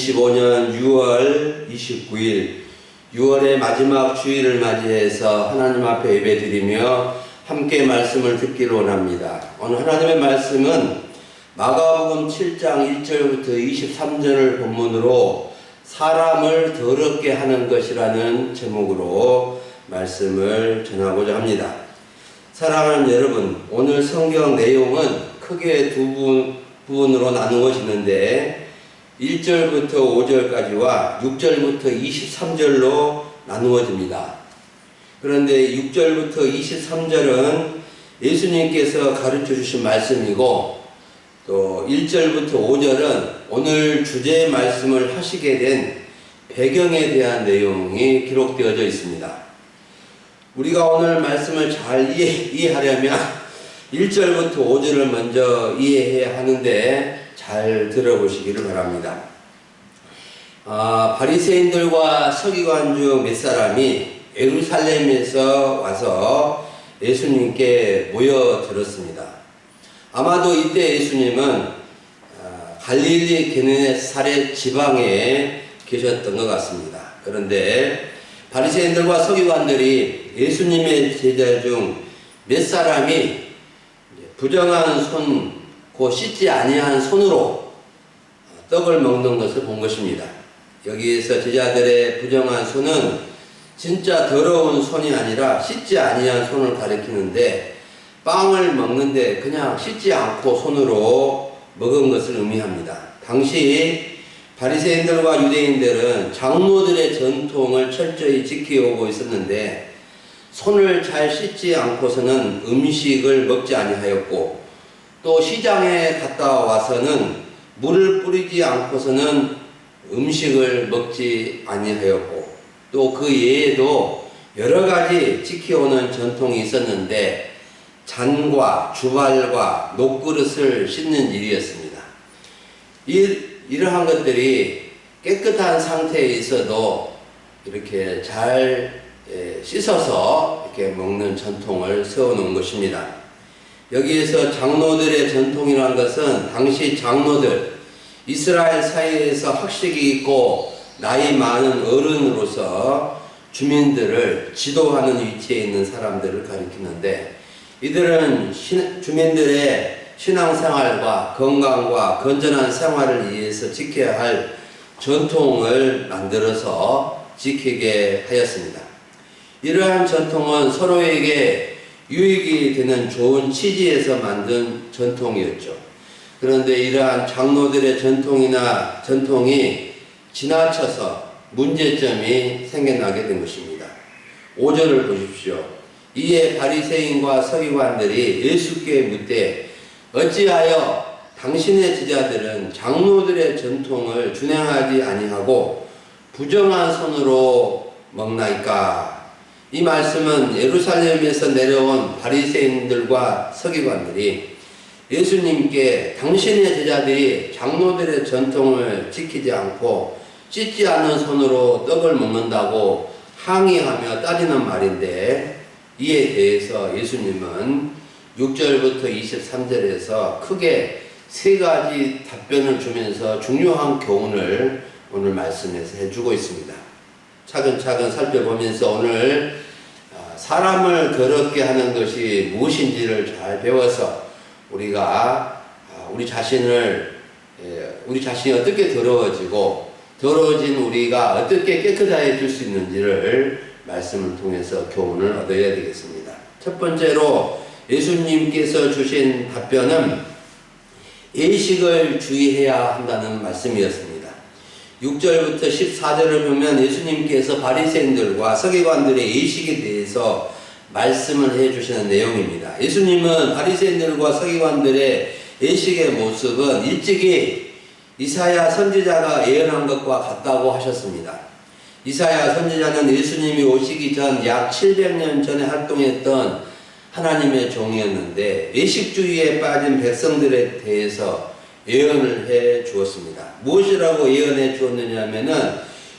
2025년 6월 29일 6월의 마지막 주일을 맞이해서 하나님 앞에 예배드리며 함께 말씀을 듣기를 원합니다. 오늘 하나님의 말씀은 마가복음 7장 1절부터 23절을 본문으로 사람을 더럽게 하는 것이라는 제목으로 말씀을 전하고자 합니다. 사랑하는 여러분, 오늘 성경 내용은 크게 두 부분으로 나누어지는데 1절부터 5절까지와 6절부터 23절로 나누어집니다. 그런데 6절부터 23절은 예수님께서 가르쳐 주신 말씀이고 또 1절부터 5절은 오늘 주제의 말씀을 하시게 된 배경에 대한 내용이 기록되어져 있습니다. 우리가 오늘 말씀을 잘 이해하려면 1절부터 5절을 먼저 이해해야 하는데 잘 들어보시기를 바랍니다. 바리새인들과 서기관 중 몇 사람이 예루살렘에서 와서 예수님께 모여들었습니다. 아마도 이때 예수님은 갈릴리 게네사렛 지방에 계셨던 것 같습니다. 그런데 바리새인들과 서기관들이 예수님의 제자 중 몇 사람이 부정한 손, 곧 씻지 아니한 손으로 떡을 먹는 것을 본 것입니다. 여기에서 제자들의 부정한 손은 진짜 더러운 손이 아니라 씻지 아니한 손을 가리키는데 빵을 먹는데 그냥 씻지 않고 손으로 먹은 것을 의미합니다. 당시 바리새인들과 유대인들은 장로들의 전통을 철저히 지켜오고 있었는데 손을 잘 씻지 않고서는 음식을 먹지 아니하였고 또 시장에 갔다 와서는 물을 뿌리지 않고서는 음식을 먹지 아니하였고 또 그 외에도 여러 가지 지켜오는 전통이 있었는데 잔과 주발과 녹그릇을 씻는 일이었습니다. 이러한 것들이 깨끗한 상태에 있어도 이렇게 잘 씻어서 이렇게 먹는 전통을 세워놓은 것입니다. 여기에서 장로들의 전통이라는 것은 당시 장로들, 이스라엘 사이에서 학식이 있고 나이 많은 어른으로서 주민들을 지도하는 위치에 있는 사람들을 가리키는데 이들은 주민들의 신앙생활과 건강과 건전한 생활을 위해서 지켜야 할 전통을 만들어서 지키게 하였습니다. 이러한 전통은 서로에게 유익이 되는 좋은 취지에서 만든 전통이었죠. 그런데 이러한 장로들의 전통이 지나쳐서 문제점이 생겨나게 된 것입니다. 5절을 보십시오. 이에 바리새인과 서기관들이 예수께 묻되 어찌하여 당신의 제자들은 장로들의 전통을 준행하지 아니하고 부정한 손으로 먹나이까? 이 말씀은 예루살렘에서 내려온 바리새인들과 서기관들이 예수님께 당신의 제자들이 장로들의 전통을 지키지 않고 씻지 않은 손으로 떡을 먹는다고 항의하며 따지는 말인데 이에 대해서 예수님은 6절부터 23절에서 크게 세 가지 답변을 주면서 중요한 교훈을 오늘 말씀에서 해주고 있습니다. 차근차근 살펴보면서 오늘 사람을 더럽게 하는 것이 무엇인지를 잘 배워서 우리가 우리 자신이 어떻게 더러워진 우리가 어떻게 깨끗해질 수 있는지를 말씀을 통해서 교훈을 얻어야 되겠습니다. 첫 번째로 예수님께서 주신 답변은 예식을 주의해야 한다는 말씀이었습니다. 6절부터 14절을 보면 예수님께서 바리새인들과 서기관들의 예식에 대해서 말씀을 해주시는 내용입니다. 예수님은 바리새인들과 서기관들의 예식의 모습은 일찍이 이사야 선지자가 예언한 것과 같다고 하셨습니다. 이사야 선지자는 예수님이 오시기 전 약 700년 전에 활동했던 하나님의 종이었는데 예식주의에 빠진 백성들에 대해서 예언을 해 주었습니다. 무엇이라고 예언해 주었느냐 하면은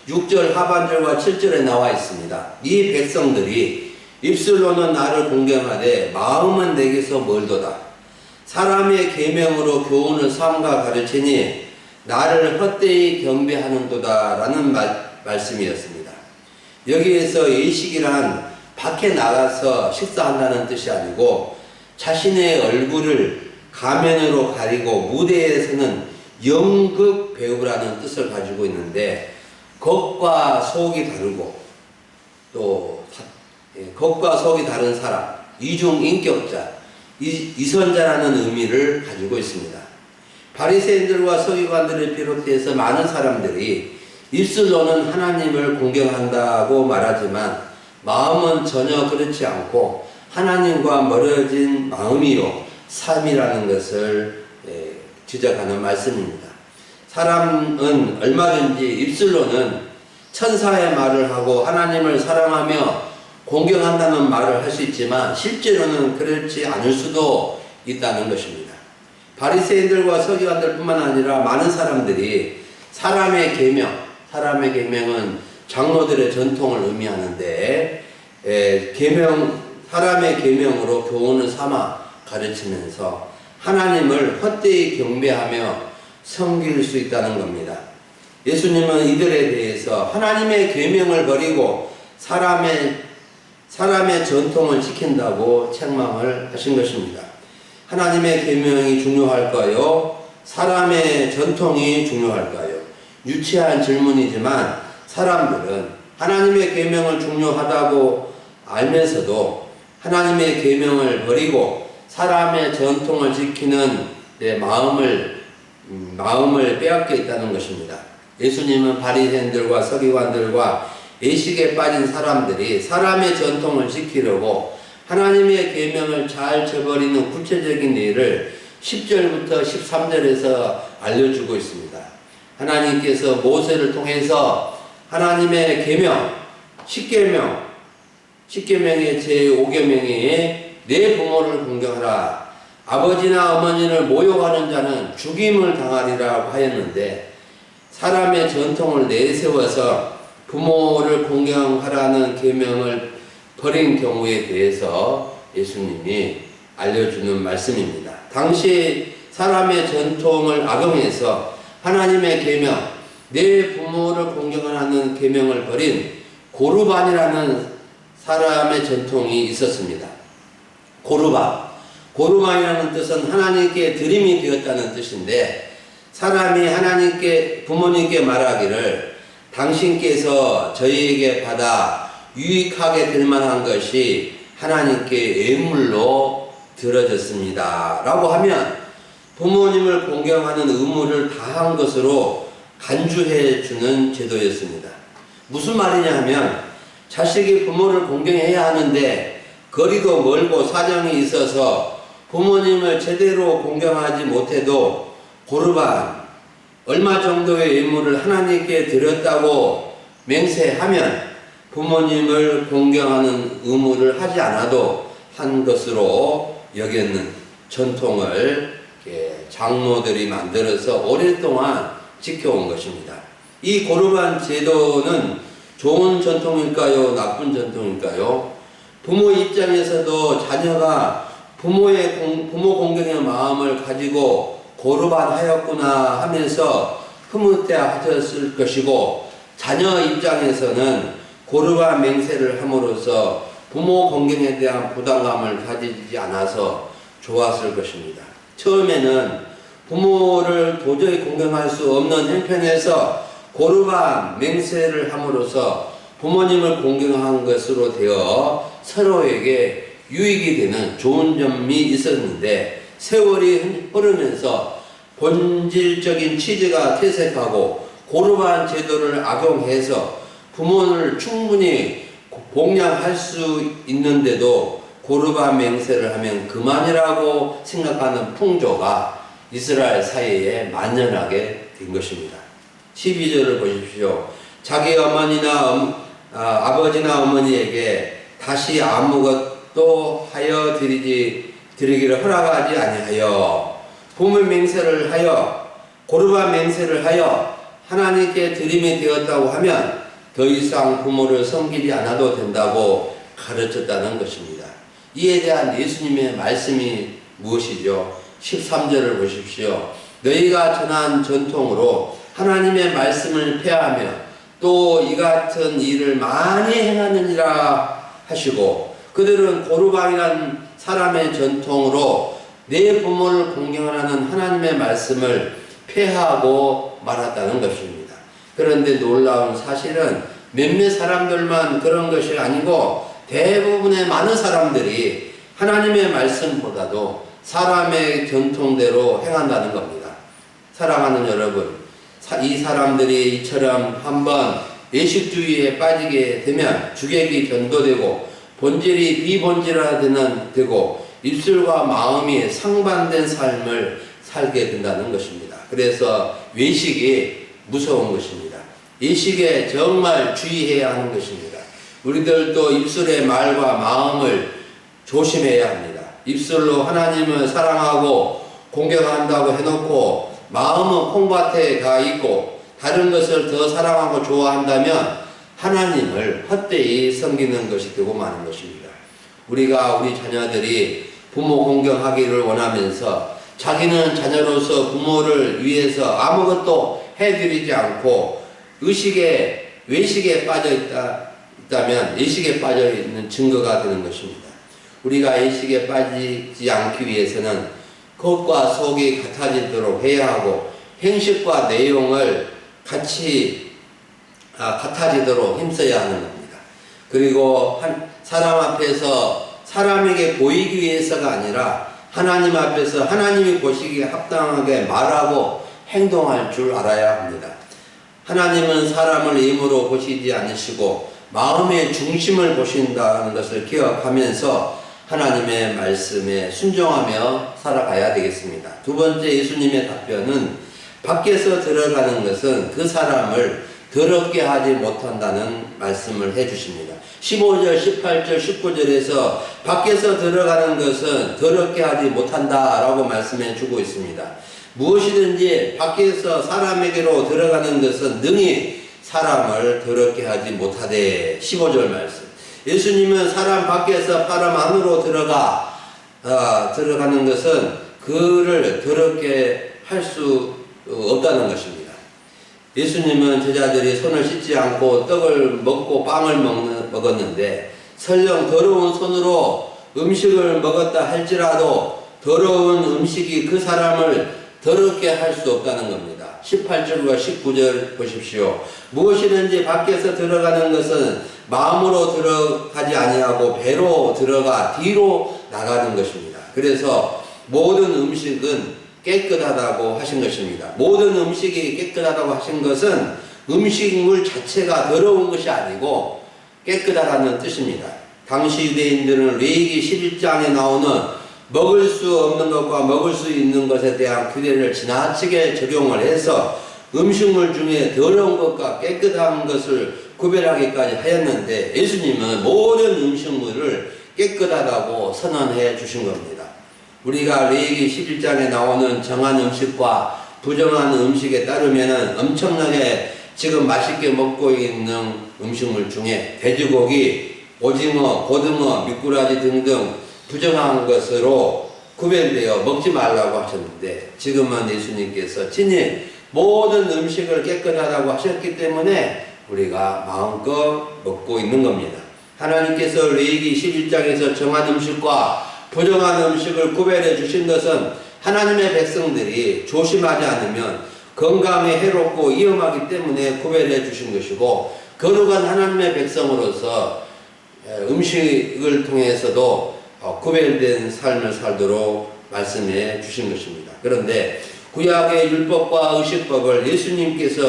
6절 하반절과 7절에 나와 있습니다. 이 백성들이 입술로는 나를 공경하되 마음은 내게서 멀도다. 사람의 계명으로 교훈을 삼가 가르치니 나를 헛되이 경배하는도다라는 말씀이었습니다. 여기에서 예식이란 밖에 나가서 식사한다는 뜻이 아니고 자신의 얼굴을 가면으로 가리고 무대에 서는 연극 배우라는 뜻을 가지고 있는데, 겉과 속이 다르고 또 겉과 속이 다른 사람, 이중인격자, 이선자라는 의미를 가지고 있습니다. 바리새인들과 서기관들을 비롯해서 많은 사람들이 입술로는 하나님을 공경한다고 말하지만 마음은 전혀 그렇지 않고 하나님과 멀어진 마음이요 삶이라는 것을 지적하는 말씀입니다. 사람은 얼마든지 입술로는 천사의 말을 하고 하나님을 사랑하며 공경한다는 말을 할 수 있지만 실제로는 그렇지 않을 수도 있다는 것입니다. 바리새인들과 서기관들뿐만 아니라 많은 사람들이 사람의 계명은 장로들의 전통을 의미하는데 사람의 계명으로 교훈을 삼아 가르치면서 하나님을 헛되이 경배하며 섬길 수 있다는 겁니다. 예수님은 이들에 대해서 하나님의 계명을 버리고 사람의 전통을 지킨다고 책망을 하신 것입니다. 하나님의 계명이 중요할까요? 사람의 전통이 중요할까요? 유치한 질문이지만 사람들은 하나님의 계명을 중요하다고 알면서도 하나님의 계명을 버리고 사람의 전통을 지키는 마음을 빼앗겨 있다는 것입니다. 예수님은 바리새인들과 서기관들과 예식에 빠진 사람들이 사람의 전통을 지키려고 하나님의 계명을 잘 저버리는 구체적인 예를 10절부터 13절에서 알려주고 있습니다. 하나님께서 모세를 통해서 하나님의 계명, 10계명의 제5계명이 내 부모를 공경하라, 아버지나 어머니를 모욕하는 자는 죽임을 당하리라고 하였는데, 사람의 전통을 내세워서 부모를 공경하라는 계명을 버린 경우에 대해서 예수님이 알려주는 말씀입니다. 당시 사람의 전통을 악용해서 하나님의 계명, 내 부모를 공경하는 계명을 버린 고르반이라는 사람의 전통이 있었습니다. 고르반이라는 뜻은 하나님께 드림이 되었다는 뜻인데, 사람이 부모님께 말하기를 당신께서 저희에게 받아 유익하게 될 만한 것이 하나님께 예물로 드려졌습니다 라고 하면 부모님을 공경하는 의무를 다한 것으로 간주해 주는 제도였습니다. 무슨 말이냐 하면, 자식이 부모를 공경해야 하는데 거리도 멀고 사정이 있어서 부모님을 제대로 공경하지 못해도 고르반, 얼마 정도의 예물을 하나님께 드렸다고 맹세하면 부모님을 공경하는 의무를 하지 않아도 한 것으로 여겼는 전통을 장로들이 만들어서 오랫동안 지켜온 것입니다. 이 고르반 제도는 좋은 전통일까요? 나쁜 전통일까요? 부모 입장에서도 자녀가 부모 공경의 마음을 가지고 고르반 하였구나 하면서 흐뭇해하셨을 것이고, 자녀 입장에서는 고르반 맹세를 함으로써 부모 공경에 대한 부담감을 가지지 않아서 좋았을 것입니다. 처음에는 부모를 도저히 공경할 수 없는 형편에서 고르반 맹세를 함으로써 부모님을 공경한 것으로 되어 서로에게 유익이 되는 좋은 점이 있었는데, 세월이 흐르면서 본질적인 취지가 퇴색하고 고르반 제도를 악용해서 부모를 충분히 공양할 수 있는데도 고르반 맹세를 하면 그만이라고 생각하는 풍조가 이스라엘 사이에 만연하게 된 것입니다. 12절을 보십시오. 자기 아버지나 어머니에게 다시 아무것도 하여 드리기를 허락하지 아니하여 부모 맹세를 하여 고르반 맹세를 하여 하나님께 드림이 되었다고 하면 더 이상 부모를 섬기지 않아도 된다고 가르쳤다는 것입니다. 이에 대한 예수님의 말씀이 무엇이죠? 13절을 보십시오. 너희가 전한 전통으로 하나님의 말씀을 폐하며 또 이 같은 일을 많이 행하느니라 하시고, 그들은 고르방이란 사람의 전통으로 내 부모를 공경하는 하나님의 말씀을 폐하고 말았다는 것입니다. 그런데 놀라운 사실은 몇몇 사람들만 그런 것이 아니고 대부분의 많은 사람들이 하나님의 말씀보다도 사람의 전통대로 행한다는 겁니다. 사랑하는 여러분, 이 사람들이 이처럼 한번 외식주의에 빠지게 되면 주객이 변도되고 본질이 비본질화되고 입술과 마음이 상반된 삶을 살게 된다는 것입니다. 그래서 외식이 무서운 것입니다. 외식에 정말 주의해야 하는 것입니다. 우리들도 입술의 말과 마음을 조심해야 합니다. 입술로 하나님을 사랑하고 공경한다고 해놓고 마음은 콩밭에 가 있고 다른 것을 더 사랑하고 좋아한다면 하나님을 헛되이 섬기는 것이 되고 마는 것입니다. 우리가 우리 자녀들이 부모 공경하기를 원하면서 자기는 자녀로서 부모를 위해서 아무것도 해드리지 않고 외식에 빠져 있다면 외식에 빠져 있는 증거가 되는 것입니다. 우리가 외식에 빠지지 않기 위해서는 겉과 속이 같아지도록 해야 하고 행식과 내용을 같이 같아지도록 힘써야 하는 겁니다. 그리고 한 사람 앞에서 사람에게 보이기 위해서가 아니라 하나님 앞에서 하나님이 보시기에 합당하게 말하고 행동할 줄 알아야 합니다. 하나님은 사람을 외모로 보시지 않으시고 마음의 중심을 보신다는 것을 기억하면서 하나님의 말씀에 순종하며 살아가야 되겠습니다. 두 번째 예수님의 답변은 밖에서 들어가는 것은 그 사람을 더럽게 하지 못한다는 말씀을 해주십니다. 15절, 18절, 19절에서 밖에서 들어가는 것은 더럽게 하지 못한다라고 말씀해 주고 있습니다. 무엇이든지 밖에서 사람에게로 들어가는 것은 능히 사람을 더럽게 하지 못하되. 15절 말씀. 예수님은 사람 밖에서 사람 안으로 들어가는 것은 그를 더럽게 할 수 없다는 것입니다. 예수님은 제자들이 손을 씻지 않고 떡을 먹고 빵을 먹었는데 설령 더러운 손으로 음식을 먹었다 할지라도 더러운 음식이 그 사람을 더럽게 할 수 없다는 겁니다. 18절과 19절 보십시오. 무엇이든지 밖에서 들어가는 것은 마음으로 들어가지 아니하고 배로 들어가 뒤로 나가는 것입니다. 그래서 모든 음식은 깨끗하다고 하신 것입니다. 모든 음식이 깨끗하다고 하신 것은 음식물 자체가 더러운 것이 아니고 깨끗하다는 뜻입니다. 당시 유대인들은 레위기 11장에 나오는 먹을 수 없는 것과 먹을 수 있는 것에 대한 규례를 지나치게 적용을 해서 음식물 중에 더러운 것과 깨끗한 것을 구별하기까지 하였는데 예수님은 모든 음식물을 깨끗하다고 선언해 주신 겁니다. 우리가 레위기 11장에 나오는 정한 음식과 부정한 음식에 따르면 엄청나게 지금 맛있게 먹고 있는 음식물 중에 돼지고기, 오징어, 고등어, 미꾸라지 등등 부정한 것으로 구별되어 먹지 말라고 하셨는데 지금은 예수님께서 친히 모든 음식을 깨끗하다고 하셨기 때문에 우리가 마음껏 먹고 있는 겁니다. 하나님께서 레위기 11장에서 정한 음식과 부정한 음식을 구별해 주신 것은 하나님의 백성들이 조심하지 않으면 건강에 해롭고 위험하기 때문에 구별해 주신 것이고, 거룩한 하나님의 백성으로서 음식을 통해서도 구별된 삶을 살도록 말씀해 주신 것입니다. 그런데 구약의 율법과 의식법을 예수님께서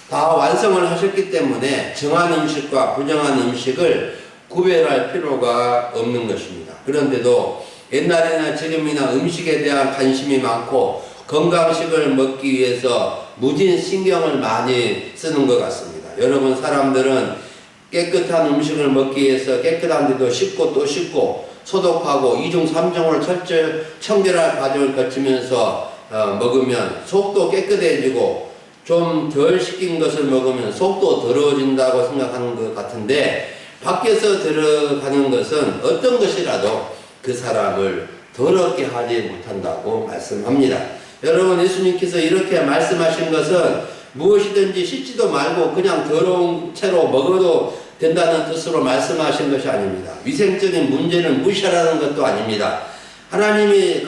다 완성을 하셨기 때문에 정한 음식과 부정한 음식을 구별할 필요가 없는 것입니다. 그런데도 옛날이나 지금이나 음식에 대한 관심이 많고 건강식을 먹기 위해서 무진 신경을 많이 쓰는 것 같습니다. 여러분, 사람들은 깨끗한 음식을 먹기 위해서 깨끗한 데도 씻고 또 씻고 소독하고 2중 3중을 청결한 과정을 거치면서 먹으면 속도 깨끗해지고 좀 덜 씻긴 것을 먹으면 속도 더러워진다고 생각하는 것 같은데, 밖에서 들어가는 것은 어떤 것이라도 그 사람을 더럽게 하지 못한다고 말씀합니다. 여러분, 예수님께서 이렇게 말씀하신 것은 무엇이든지 씻지도 말고 그냥 더러운 채로 먹어도 된다는 뜻으로 말씀하신 것이 아닙니다. 위생적인 문제를 무시하라는 것도 아닙니다. 하나님이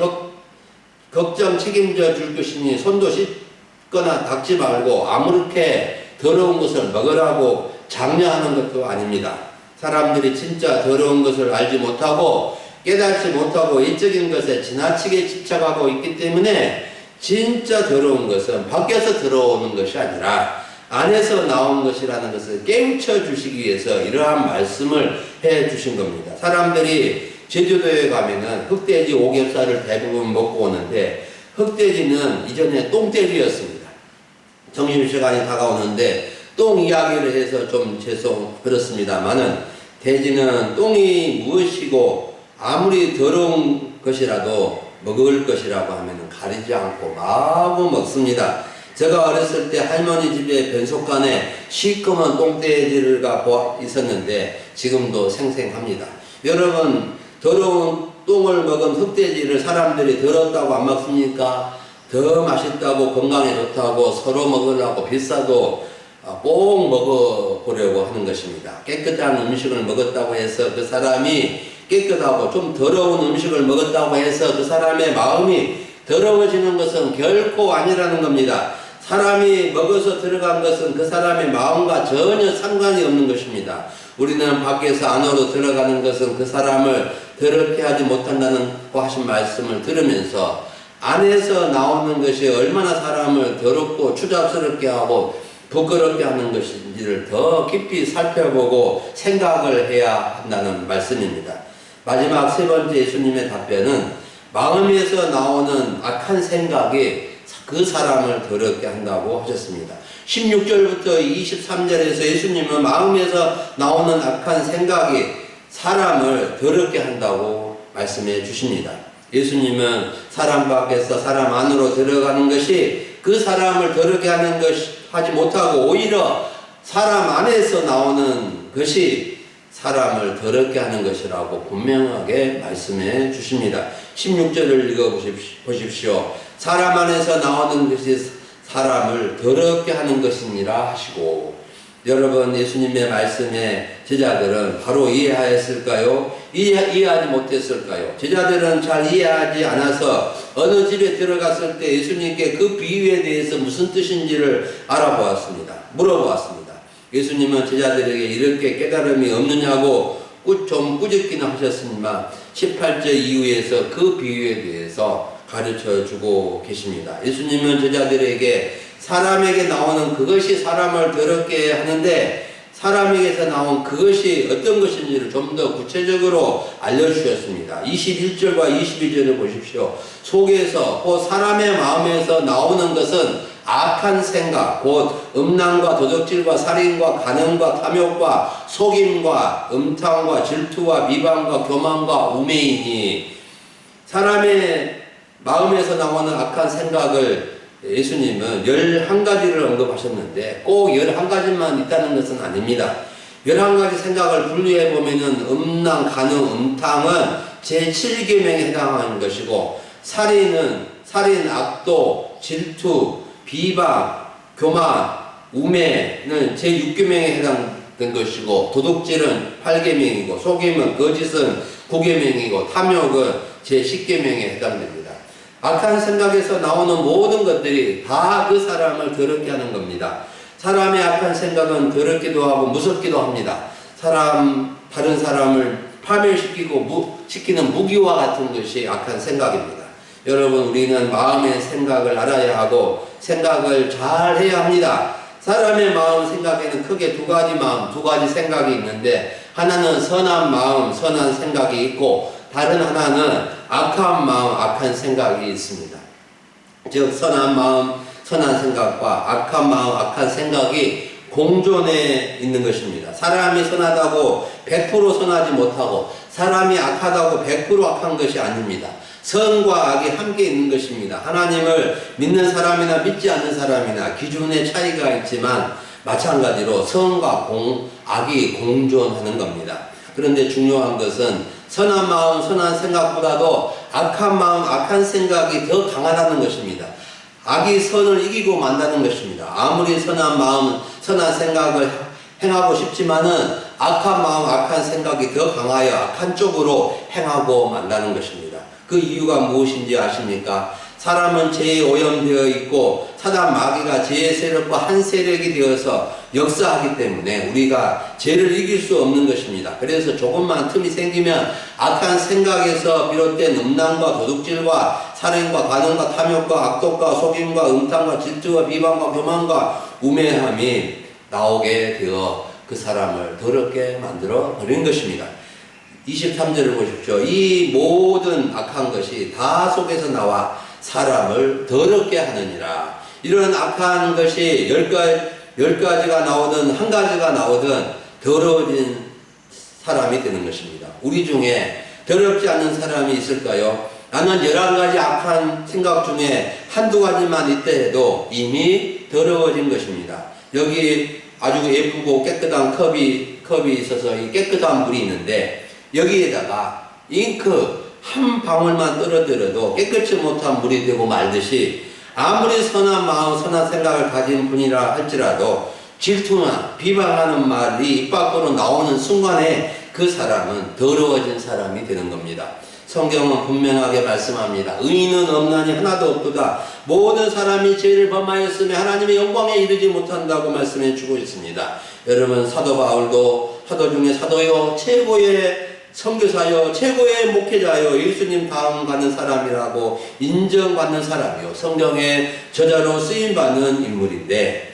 걱정 책임져 줄 것이니 손도 씻거나 닦지 말고 아무렇게 더러운 것을 먹으라고 장려하는 것도 아닙니다. 사람들이 진짜 더러운 것을 알지 못하고 깨닫지 못하고 이적인 것에 지나치게 집착하고 있기 때문에 진짜 더러운 것은 밖에서 들어오는 것이 아니라 안에서 나온 것이라는 것을 깨우쳐 주시기 위해서 이러한 말씀을 해 주신 겁니다. 사람들이 제주도에 가면은 흑돼지 오겹살을 대부분 먹고 오는데, 흑돼지는 이전에 똥돼지였습니다. 점심시간이 다가오는데 똥 이야기를 해서 좀 그렇습니다만은, 돼지는 똥이 무엇이고 아무리 더러운 것이라도 먹을 것이라고 하면 가리지 않고 마구 먹습니다. 제가 어렸을 때 할머니 집에 변속간에 시꺼먼 똥돼지가 있었는데 지금도 생생합니다. 여러분, 더러운 똥을 먹은 흑돼지를 사람들이 더럽다고 안 먹습니까? 더 맛있다고, 건강에 좋다고, 서로 먹으려고 비싸도 꼭 먹어보려고 하는 것입니다. 깨끗한 음식을 먹었다고 해서 그 사람이 깨끗하고 좀 더러운 음식을 먹었다고 해서 그 사람의 마음이 더러워지는 것은 결코 아니라는 겁니다. 사람이 먹어서 들어간 것은 그 사람의 마음과 전혀 상관이 없는 것입니다. 우리는 밖에서 안으로 들어가는 것은 그 사람을 더럽게 하지 못한다는 하신 말씀을 들으면서 안에서 나오는 것이 얼마나 사람을 더럽고 추잡스럽게 하고 부끄럽게 하는 것인지를 더 깊이 살펴보고 생각을 해야 한다는 말씀입니다. 마지막 세 번째 예수님의 답변은 마음에서 나오는 악한 생각이 그 사람을 더럽게 한다고 하셨습니다. 16절부터 23절에서 예수님은 마음에서 나오는 악한 생각이 사람을 더럽게 한다고 말씀해 주십니다. 예수님은 사람 밖에서 사람 안으로 들어가는 것이 그 사람을 더럽게 하는 것이 하지 못하고 오히려 사람 안에서 나오는 것이 사람을 더럽게 하는 것이라고 분명하게 말씀해 주십니다. 16절을 읽어보십시오. 사람 안에서 나오는 것이 사람을 더럽게 하는 것이니라 하시고, 여러분, 예수님의 말씀에 제자들은 바로 이해하였을까요? 이해하지 못했을까요? 제자들은 잘 이해하지 않아서 어느 집에 들어갔을 때 예수님께 그 비유에 대해서 무슨 뜻인지를 물어보았습니다. 예수님은 제자들에게 이렇게 깨달음이 없느냐고 좀 꾸짖기는 하셨지만 18절 이후에서 그 비유에 대해서 가르쳐 주고 계십니다. 예수님은 제자들에게 사람에게 나오는 그것이 사람을 더럽게 하는데 사람에게서 나온 그것이 어떤 것인지를 좀 더 구체적으로 알려주셨습니다. 21절과 22절을 보십시오. 속에서 곧 사람의 마음에서 나오는 것은 악한 생각, 곧 음란과 도적질과 살인과 간음과 탐욕과 속임과 음탕과 질투와 비방과 교만과 우매이니, 사람의 마음에서 나오는 악한 생각을 예수님은 11가지를 언급하셨는데 꼭 11가지만 있다는 것은 아닙니다. 11가지 생각을 분류해 보면은 음란, 간음, 음탕은 제7계명에 해당하는 것이고, 살인, 악도, 질투, 비방, 교만, 우매는 제6계명에 해당된 것이고, 도둑질은 8계명이고, 속임은, 거짓은 9계명이고, 탐욕은 제10계명에 해당됩니다. 악한 생각에서 나오는 모든 것들이 다 그 사람을 더럽게 하는 겁니다. 사람의 악한 생각은 더럽기도 하고 무섭기도 합니다. 다른 사람을 시키는 무기와 같은 것이 악한 생각입니다. 여러분, 우리는 마음의 생각을 알아야 하고 생각을 잘 해야 합니다. 사람의 마음 생각에는 크게 두 가지 생각이 있는데, 하나는 선한 마음, 선한 생각이 있고, 다른 하나는 악한 마음, 악한 생각이 있습니다. 즉 선한 마음, 선한 생각과 악한 마음, 악한 생각이 공존해 있는 것입니다. 사람이 선하다고 100% 선하지 못하고 사람이 악하다고 100% 악한 것이 아닙니다. 선과 악이 함께 있는 것입니다. 하나님을 믿는 사람이나 믿지 않는 사람이나 기준의 차이가 있지만 마찬가지로 선과 악이 공존하는 겁니다. 그런데 중요한 것은 선한 마음, 선한 생각보다도 악한 마음, 악한 생각이 더 강하다는 것입니다. 악이 선을 이기고 만다는 것입니다. 아무리 선한 마음, 선한 생각을 행하고 싶지만은 악한 마음, 악한 생각이 더 강하여 악한 쪽으로 행하고 만다는 것입니다. 그 이유가 무엇인지 아십니까? 사람은 죄에 오염되어 있고 사단 마귀가 죄의 세력과 한 세력이 되어서 역사하기 때문에 우리가 죄를 이길 수 없는 것입니다. 그래서 조금만 틈이 생기면 악한 생각에서 비롯된 음란과 도둑질과 살인과 간음과 탐욕과 악독과 속임과 음탕과 질투와 비방과 교만과 우매함이 나오게 되어 그 사람을 더럽게 만들어 버린 것입니다. 23절을 보십시오. 이 모든 악한 것이 다 속에서 나와 사람을 더럽게 하느니라. 이런 악한 것이 10가지가 나오든 한 가지가 나오든 더러워진 사람이 되는 것입니다. 우리 중에 더럽지 않는 사람이 있을까요? 나는 11가지 악한 생각 중에 한두 가지만 있다 해도 이미 더러워진 것입니다. 여기 아주 예쁘고 깨끗한 컵이 있어서 이 깨끗한 물이 있는데 여기에다가 잉크 한 방울만 떨어뜨려도 깨끗이 못한 물이 되고 말듯이 아무리 선한 마음, 선한 생각을 가진 분이라 할지라도 질투나 비방하는 말이 입 밖으로 나오는 순간에 그 사람은 더러워진 사람이 되는 겁니다. 성경은 분명하게 말씀합니다. 의인은 없나니 하나도 없도다. 모든 사람이 죄를 범하였으며 하나님의 영광에 이르지 못한다고 말씀해 주고 있습니다. 여러분, 사도 바울도 사도 중에 사도요, 최고의 선교사요, 최고의 목회자요, 예수님 다음 가는 사람이라고 인정받는 사람이요, 성경의 저자로 쓰임받는 인물인데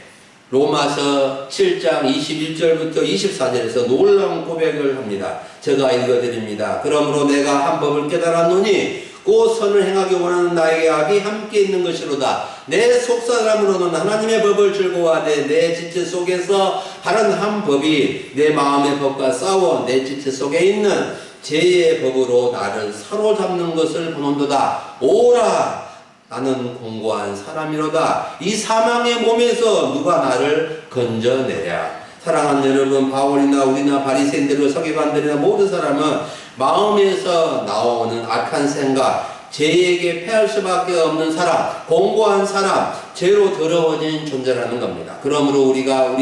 로마서 7장 21절부터 24절에서 놀라운 고백을 합니다. 제가 읽어드립니다. 그러므로 내가 한 법을 깨달았노니 곧 선을 행하기 원하는 나에게 악이 함께 있는 것이로다. 내 속사람으로는 하나님의 법을 즐거워하되 내 지체 속에서 다른 한 법이 내 마음의 법과 싸워 내 지체 속에 있는 죄의 법으로 나를 사로잡는 것을 보는도다. 오라! 나는 공고한 사람이로다. 이 사망의 몸에서 누가 나를 건져내랴. 사랑하는 여러분, 바울이나 우리나 바리새인들과 서기관들이나 모든 사람은 마음에서 나오는 악한 생각, 죄에게 패할 수밖에 없는 사람, 공고한 사람, 죄로 더러워진 존재라는 겁니다. 그러므로 우리가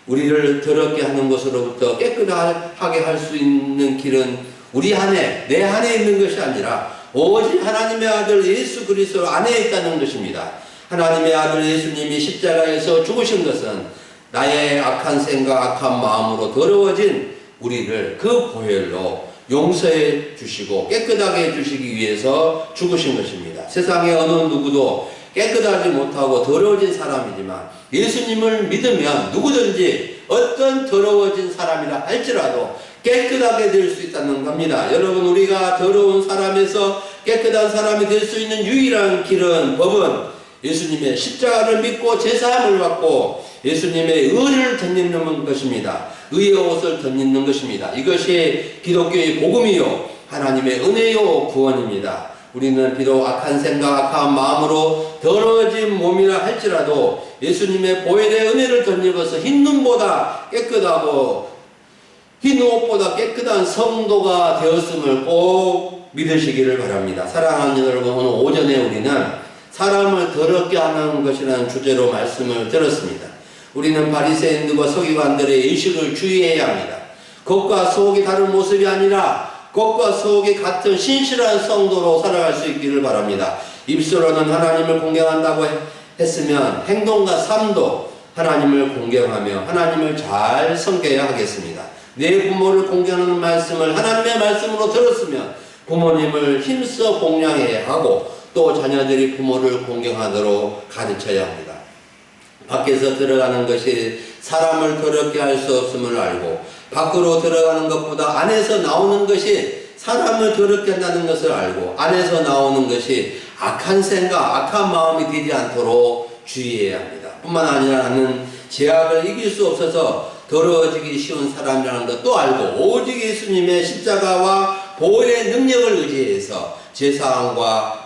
우리를 더럽게 하는 것으로부터 깨끗하게 할 수 있는 길은 우리 안에, 내 안에 있는 것이 아니라 오직 하나님의 아들 예수 그리스도 안에 있다는 것입니다. 하나님의 아들 예수님이 십자가에서 죽으신 것은 나의 악한 생각, 악한 마음으로 더러워진 우리를 그 보혈로 용서해 주시고 깨끗하게 해주시기 위해서 죽으신 것입니다. 세상에 어느 누구도 깨끗하지 못하고 더러워진 사람이지만 예수님을 믿으면 누구든지 어떤 더러워진 사람이라 할지라도 깨끗하게 될 수 있다는 겁니다. 여러분, 우리가 더러운 사람에서 깨끗한 사람이 될 수 있는 유일한 길은, 법은 예수님의 십자가를 믿고 제사함을 받고 예수님의 의를 덧입는 것입니다. 의의 옷을 덧입는 것입니다. 이것이 기독교의 복음이요 하나님의 은혜요 구원입니다. 우리는 비록 악한 생각, 악한 마음으로 더러워진 몸이라 할지라도 예수님의 보혈의 은혜를 덧입어서 흰 눈보다 깨끗하고 흰 옷보다 깨끗한 성도가 되었음을 꼭 믿으시기를 바랍니다. 사랑하는 여러분, 오늘 오전에 우리는 사람을 더럽게 하는 것이라는 주제로 말씀을 들었습니다. 우리는 바리새인들과 서기관들의 의식을 주의해야 합니다. 겉과 속이 다른 모습이 아니라 겉과 속이 같은 신실한 성도로 살아갈 수 있기를 바랍니다. 입술로는 하나님을 공경한다고 했으면 행동과 삶도 하나님을 공경하며 하나님을 잘 섬겨야 하겠습니다. 내 부모를 공경하는 말씀을 하나님의 말씀으로 들었으면 부모님을 힘써 공양해야 하고 또 자녀들이 부모를 공경하도록 가르쳐야 합니다. 밖에서 들어가는 것이 사람을 더럽게 할 수 없음을 알고 밖으로 들어가는 것보다 안에서 나오는 것이 사람을 더럽게 한다는 것을 알고 안에서 나오는 것이 악한 생각, 악한 마음이 되지 않도록 주의해야 합니다. 뿐만 아니라 나는 죄악을 이길 수 없어서 더러워지기 쉬운 사람이라는 것도 알고 오직 예수님의 십자가와 보혈의 능력을 의지해서 제사함과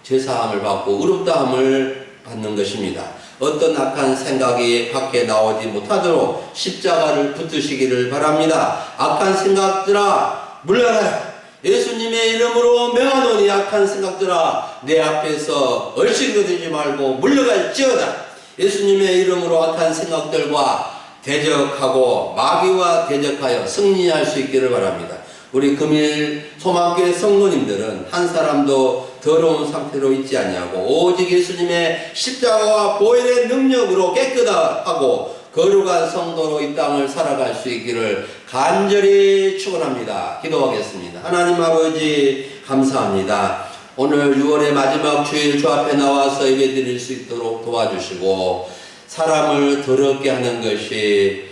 제사함을 받고 의롭다함을 받는 것입니다. 어떤 악한 생각이 밖에 나오지 못하도록 십자가를 붙드시기를 바랍니다. 악한 생각들아, 물러가라. 예수님의 이름으로 명하노니 악한 생각들아 내 앞에서 얼씬거리지 말고 물러갈지어다. 예수님의 이름으로 악한 생각들과 대적하고 마귀와 대적하여 승리할 수 있기를 바랍니다. 우리 금일 소망교회 성도님들은 한 사람도 더러운 상태로 있지 아니하고 오직 예수님의 십자가와 보혈의 능력으로 깨끗하고 거룩한 성도로 이 땅을 살아갈 수 있기를 간절히 축원합니다. 기도하겠습니다. 하나님 아버지 감사합니다. 오늘 6월의 마지막 주일 주 앞에 나와서 예배드릴 수 있도록 도와주시고 사람을 더럽게 하는 것이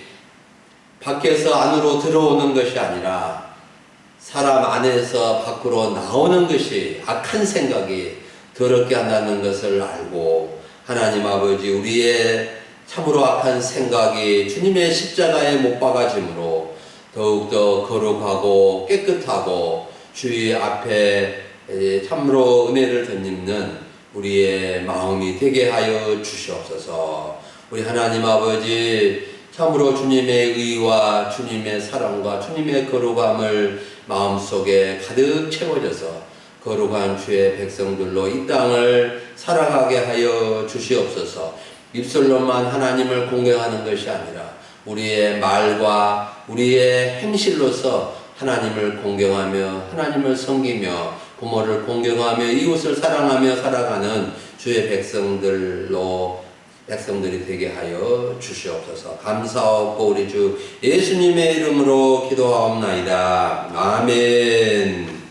밖에서 안으로 들어오는 것이 아니라 사람 안에서 밖으로 나오는 것이 악한 생각이 더럽게 한다는 것을 알고 하나님 아버지 우리의 참으로 악한 생각이 주님의 십자가에 못 박아짐으로 더욱더 거룩하고 깨끗하고 주의 앞에 참으로 은혜를 덧입는 우리의 마음이 되게 하여 주시옵소서. 우리 하나님 아버지 참으로 주님의 의와 주님의 사랑과 주님의 거룩함을 마음속에 가득 채워져서 거룩한 주의 백성들로 이 땅을 살아가게 하여 주시옵소서. 입술로만 하나님을 공경하는 것이 아니라 우리의 말과 우리의 행실로서 하나님을 공경하며 하나님을 섬기며 부모를 공경하며 이웃을 사랑하며 살아가는 주의 백성들이 되게 하여 주시옵소서. 감사하고 우리 주 예수님의 이름으로 기도하옵나이다. 아멘.